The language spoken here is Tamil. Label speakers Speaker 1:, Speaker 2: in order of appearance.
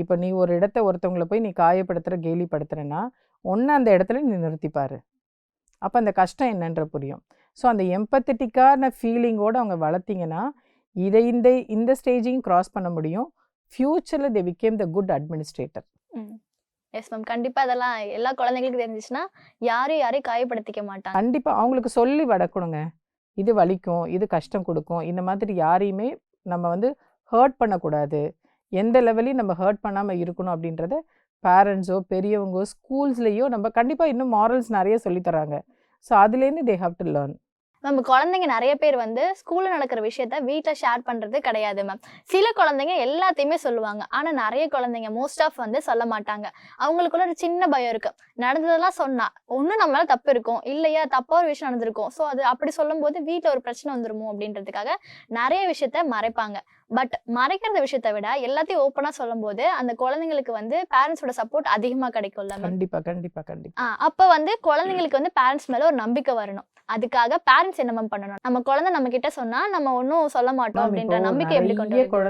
Speaker 1: இப்போ நீ ஒரு இடத்த ஒருத்தவங்கள போய் நீ காயப்படுத்துற, கேலிப்படுத்துறன்னா, ஒண்ணு அந்த இடத்துல நீ நிறுத்திப்பாரு. அப்போ அந்த கஷ்டம் என்னன்ற புரியும். ஸோ அந்த எம்பத்தட்டிக்கான ஃபீலிங்கோட அவங்க வளர்த்தீங்கன்னா, இதை இந்த இந்த ஸ்டேஜையும் கிராஸ் பண்ண முடியும். ஃபியூச்சரில் they become the good administrator.
Speaker 2: Yes ma'am. கண்டிப்பா அதெல்லாம் எல்லா குழந்தைகளுக்கும் தெரிஞ்சிச்சுன்னா யாரையும் காயப்படுத்திக்க மாட்டாங்க.
Speaker 1: கண்டிப்பா அவங்களுக்கு சொல்லி வளர்க்கணுங்க. இது வலிக்கும், இது கஷ்டம் கொடுக்கும், இந்த மாதிரி யாரையுமே நம்ம வந்து ஹர்ட் பண்ணக்கூடாது, எந்த லெவலையும் நம்ம ஹர்ட் பண்ணாமல் இருக்கணும் அப்படின்றத பேரண்ட்ஸோ பெரியவங்கோ ஸ்கூல்ஸ்லேயோ நம்ம கண்டிப்பாக இன்னும் மாரல்ஸ் நிறைய சொல்லித்தராங்க. ஸோ அதுலேருந்து தே ஹாவ் டு லேர்ன்.
Speaker 2: நம்ம குழந்தைங்க நிறைய பேர் வந்து ஸ்கூல்ல நடக்கிற விஷயத்த வீட்டில் ஷேர் பண்றது கிடையாது மேம். சில குழந்தைங்க எல்லாத்தையுமே சொல்லுவாங்க. ஆனா நிறைய குழந்தைங்க மோஸ்ட் ஆஃப் வந்து சொல்ல மாட்டாங்க. அவங்களுக்குள்ள ஒரு சின்ன பயம் இருக்கு. நடந்ததெல்லாம் சொன்னா ஒன்னும் நம்ம மேல தப்பு இருக்கும், இல்லையா தப்பா ஒரு விஷயம் நடந்திருக்கும். ஸோ அது அப்படி சொல்லும் போது வீட்டில் ஒரு பிரச்சனை வந்துருமோ அப்படின்றதுக்காக நிறைய விஷயத்த மறைப்பாங்க. பட் மறைக்கிற விஷயத்தை விட எல்லாத்தையும் ஓப்பனா சொல்லும் போது அந்த குழந்தைங்களுக்கு வந்து பேரண்ட்ஸோட சப்போர்ட் அதிகமா கிடைக்கும்ல மேம்.
Speaker 1: கண்டிப்பா கண்டிப்பா கண்டிப்பா.
Speaker 2: அப்ப வந்து குழந்தைங்களுக்கு வந்து பேரண்ட்ஸ் மேல ஒரு நம்பிக்கை வரணும். அதுக்காக பேரண்ட்ஸ் என்ன மேம் பண்ணணும்? நம்ம குழந்தை நம்ம கிட்ட சொன்னா நம்ம ஒன்னும் சொல்ல மாட்டோம் அப்படின்ற நம்பிக்கை எப்படி கொண்டு வரது?